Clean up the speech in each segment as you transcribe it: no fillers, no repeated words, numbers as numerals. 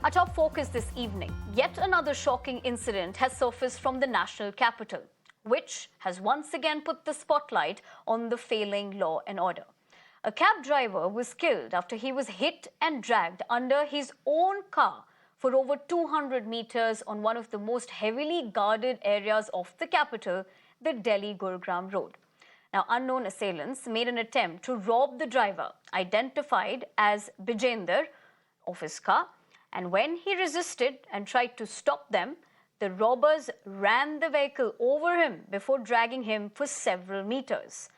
Our top focus this evening, yet another shocking incident has surfaced from the national capital, which has once again put the spotlight on the failing law and order. A cab driver was killed after he was hit and dragged under his own car for over 200 meters on one of the most heavily guarded areas of the capital, the Delhi-Gurugram road. Now, unknown assailants made an attempt to rob the driver, identified as Bijender, of his car. And when he resisted and tried to stop them, the robbers ran the vehicle over him before dragging him for several meters.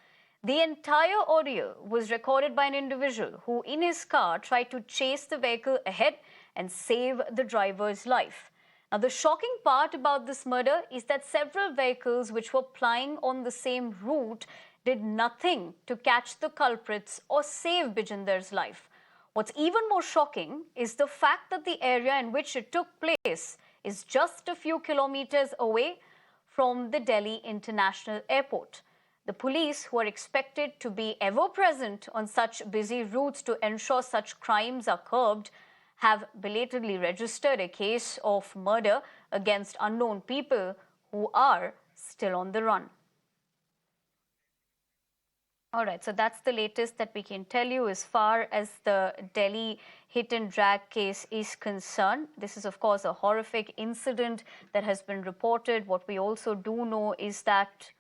The entire ordeal was recorded by an individual who, in his car, tried to chase the vehicle ahead and save the driver's life. Now, the shocking part about this murder is that several vehicles which were plying on the same route did nothing to catch the culprits or save Bijender's life. What's even more shocking is the fact that the area in which it took place is just a few kilometers away from the Delhi International Airport. The police, who are expected to be ever present on such busy routes to ensure such crimes are curbed, have belatedly registered a case of murder against unknown people who are still on the run. All right, so that's the latest that we can tell you as far as the Delhi hit and drag case is concerned. This is, of course, a horrific incident that has been reported. What we also do know is that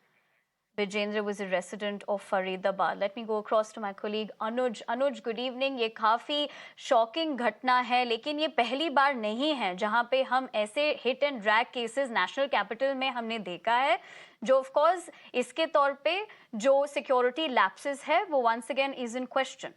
Bijender was a resident of Faridabad. Let me go across to my colleague Anuj. Anuj, good evening. ये काफ़ी shocking घटना है, लेकिन ये पहली बार नहीं है जहां पे हम ऐसे hit and drag cases national capital में हमने देखा है, जो ऑफ कोर्स इसके तौर पे जो सिक्योरिटी लैप्सेस है वो once again is in question.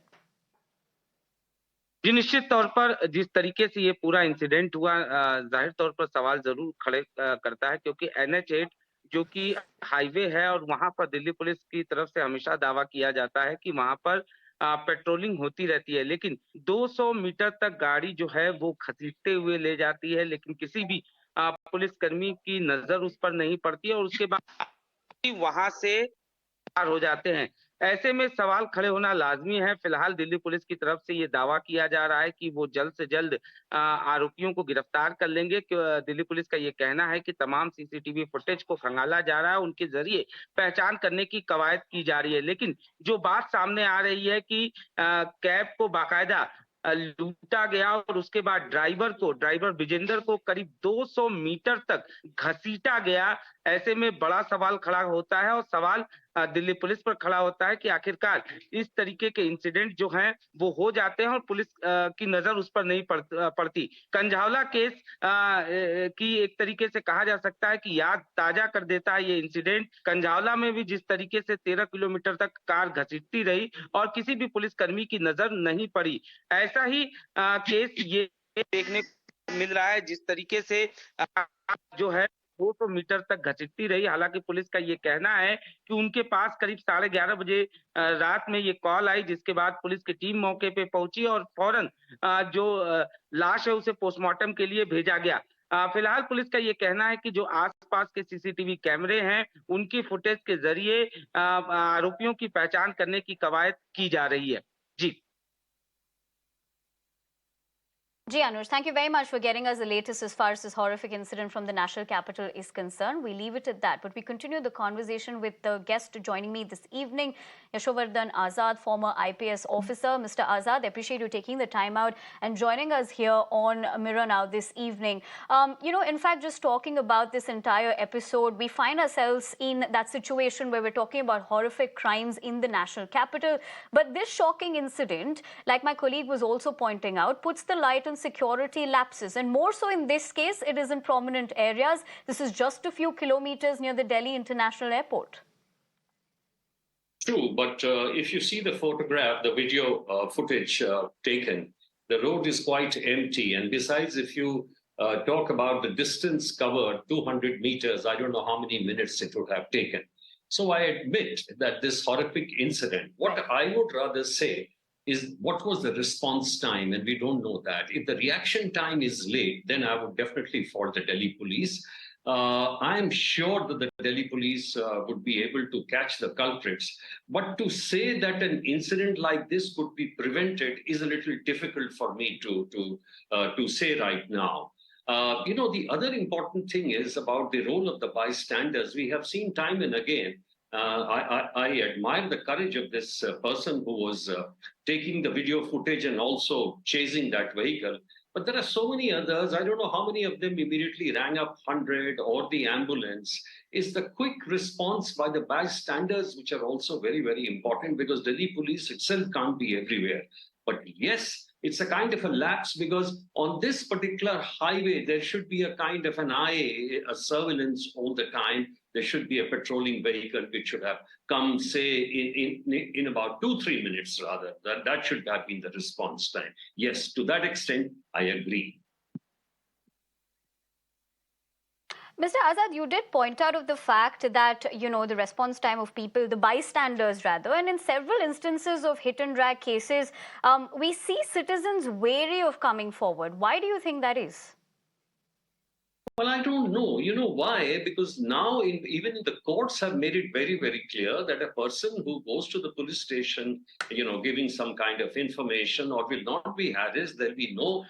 जी, निश्चित तौर पर जिस तरीके से ये पूरा इंसिडेंट हुआ, जाहिर तौर पर सवाल जरूर खड़े करता है, क्योंकि NH8 जो कि हाईवे है और वहां पर दिल्ली पुलिस की तरफ से हमेशा दावा किया जाता है कि वहां पर पेट्रोलिंग होती रहती है, लेकिन 200 मीटर तक गाड़ी जो है वो घसीटते हुए ले जाती है, लेकिन किसी भी पुलिसकर्मी की नजर उस पर नहीं पड़ती है और उसके बाद वहां से पार हो जाते हैं. ऐसे में सवाल खड़े होना लाजमी है. फिलहाल दिल्ली पुलिस की तरफ से ये दावा किया जा रहा है कि वो जल्द से जल्द आरोपियों को गिरफ्तार कर लेंगे. दिल्ली पुलिस का ये कहना है कि तमाम CCTV फुटेज को खंगाला जा रहा है, उनके जरिए पहचान करने की कवायद की जा रही है. लेकिन जो बात सामने आ रही है कि कैब को बाकायदा लूटा गया और उसके बाद ड्राइवर बिजेंदर को करीब 200 मीटर तक घसीटा गया. ऐसे में बड़ा सवाल खड़ा होता है और सवाल दिल्ली पुलिस पर खड़ा होता है कि आखिरकार इस तरीके के इंसिडेंट जो हैं वो हो जाते हैं और पुलिस की नजर उस पर नहीं पड़ती. कंझावला केस की एक तरीके से कहा जा सकता है कि याद ताजा कर देता है ये इंसिडेंट. कंझावला में भी जिस तरीके से 13 किलोमीटर तक कार घसीटती रही और किसी भी पुलिसकर्मी की नजर नहीं पड़ी, ऐसा ही केस ये देखने को मिल रहा है. जिस तरीके से जो है 200 मीटर तक घसीटती रही. हालांकि पुलिस का ये कहना है कि उनके पास करीब 11:30 बजे रात में ये कॉल आई, जिसके बाद पुलिस की टीम मौके पे पहुंची और फौरन जो लाश है उसे पोस्टमार्टम के लिए भेजा गया. फिलहाल पुलिस का ये कहना है कि जो आसपास के CCTV कैमरे हैं उनकी फुटेज के जरिए आरोपियों की पहचान करने की कवायद की जा रही है. जी Anuj, thank you very much for getting us the latest as far as this horrific incident from the national capital is concerned. We leave it at that, but we continue the conversation with the guest joining me this evening, Yashovardhan Azad, former IPS officer. Mr. Azad, I appreciate you taking the time out and joining us here on Mirror Now this evening. In fact, just talking about this entire episode, we find ourselves in that situation where we're talking about horrific crimes in the national capital. But this shocking incident, like my colleague was also pointing out, puts the light on security lapses, and more so in this case, it is in prominent areas. This is just a few kilometers near the Delhi International Airport. True, but if you see the photograph, the video footage taken, the road is quite empty. And besides, if you talk about the distance covered, 200 meters, I don't know how many minutes it would have taken. So I admit that this horrific incident, what I would rather say is what was the response time, and we don't know that. If the reaction time is late, then I would definitely fault the Delhi police. I'm sure that the Delhi police would be able to catch the culprits. But to say that an incident like this could be prevented is a little difficult for me to say right now. The other important thing is about the role of the bystanders. We have seen time and again. I admire the courage of this person who was taking the video footage and also chasing that vehicle. But there are so many others. I don't know how many of them immediately rang up 100 or the ambulance. Is the quick response by the bystanders, which are also very, very important because Delhi police itself can't be everywhere. But yes, it's a kind of a lapse because on this particular highway, there should be a kind of an eye, a surveillance all the time. There should be a patrolling vehicle which should have come, say, in about 2-3 minutes rather. That should have been the response time. Yes, to that extent, I agree. Mr. Azad, you did point out of the fact that, the response time of people, the bystanders rather, and in several instances of hit and drag cases, we see citizens wary of coming forward. Why do you think that is? Well, I don't know. You know why? Because now even the courts have made it very, very clear that a person who goes to the police station, giving some kind of information or will not be harassed, there'll be no,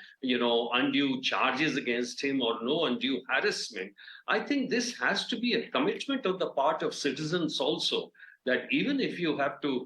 undue charges against him or no undue harassment. I think this has to be a commitment on the part of citizens also, that even if you have to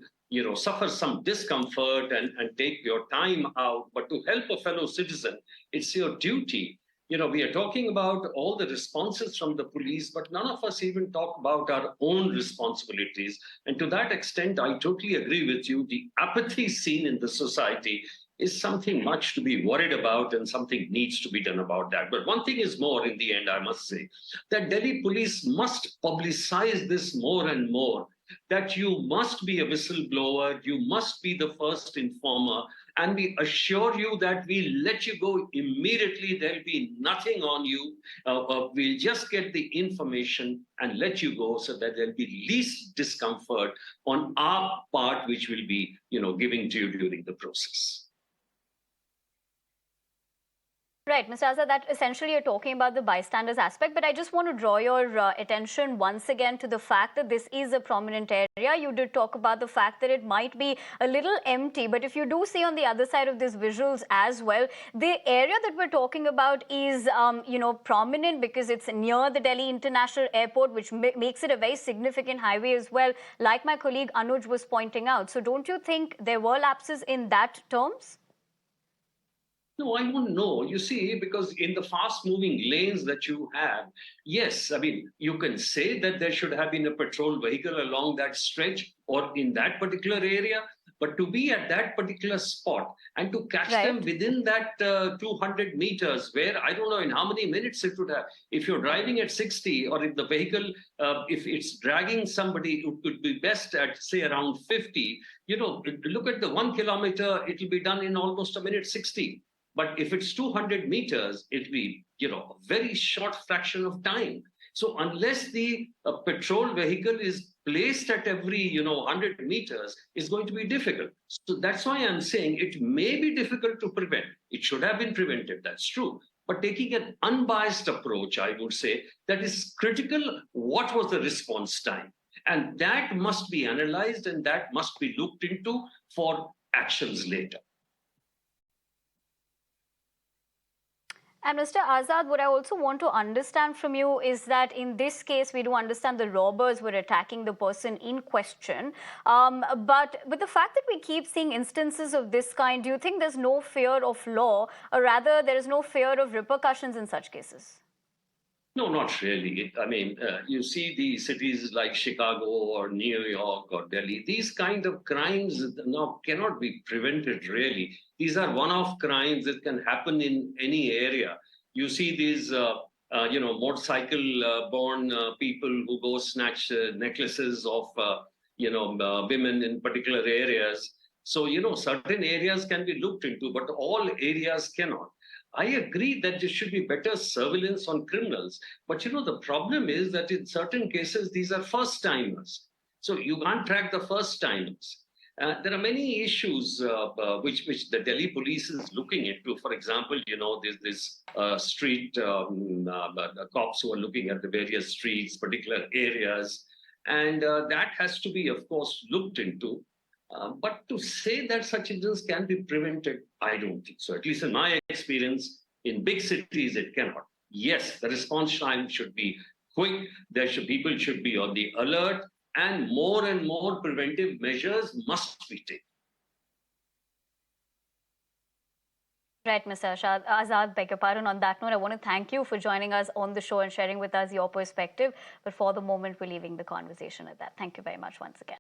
suffer some discomfort and take your time out, but to help a fellow citizen, it's your duty. We are talking about all the responses from the police, but none of us even talk about our own responsibilities. And to that extent, I totally agree with you. The apathy seen in the society is something much to be worried about, and something needs to be done about that. But one thing is more in the end, I must say, that Delhi police must publicize this more and more, that you must be a whistleblower, you must be the first informer, and we assure you that we'll let you go immediately. There'll be nothing on you. We'll just get the information and let you go so that there'll be least discomfort on our part, which will be, giving to you during the process. Right, Mr. Azad, that essentially you're talking about the bystanders aspect, but I just want to draw your attention once again to the fact that this is a prominent area. You did talk about the fact that it might be a little empty, but if you do see on the other side of these visuals as well, the area that we're talking about is, prominent because it's near the Delhi International Airport, which makes it a very significant highway as well, like my colleague Anuj was pointing out. So don't you think there were lapses in that terms? No, I don't know. You see, because in the fast-moving lanes that you have, yes, I mean, you can say that there should have been a patrol vehicle along that stretch or in that particular area, but to be at that particular spot and to catch them within that 200 meters, where I don't know in how many minutes it would have. If you're driving at 60, or if the vehicle, if it's dragging somebody, it could be best at, say, around 50. Look at the 1 kilometer, it will be done in almost a minute 60. But if it's 200 meters, it'll be, a very short fraction of time. So unless the patrol vehicle is placed at every, 100 meters, it's going to be difficult. So that's why I'm saying it may be difficult to prevent. It should have been prevented, that's true. But taking an unbiased approach, I would say, that is critical. What was the response time? And that must be analyzed and that must be looked into for actions later. And Mr. Azad, what I also want to understand from you is that in this case, we do understand the robbers were attacking the person in question. But with the fact that we keep seeing instances of this kind, do you think there's no fear of law, or rather there is no fear of repercussions in such cases? No, not really. I mean, you see the cities like Chicago or New York or Delhi, these kind of crimes now cannot be prevented, really. These are one-off crimes that can happen in any area. You see these, motorcycle-born people who go snatch necklaces of, women in particular areas. So, certain areas can be looked into, but all areas cannot. I agree that there should be better surveillance on criminals. But the problem is that in certain cases, these are first timers. So you can't track the first timers. There are many issues which the Delhi police is looking into. For example, there's this street cops who are looking at the various streets, particular areas, and that has to be, of course, looked into. But to say that such incidents can be prevented, I don't think so. At least in my experience, in big cities, it cannot. Yes, the response time should be quick. People should be on the alert, and more preventive measures must be taken. Right, Mr. Azad, beg your pardon. On that note, I want to thank you for joining us on the show and sharing with us your perspective. But for the moment, we're leaving the conversation at that. Thank you very much once again.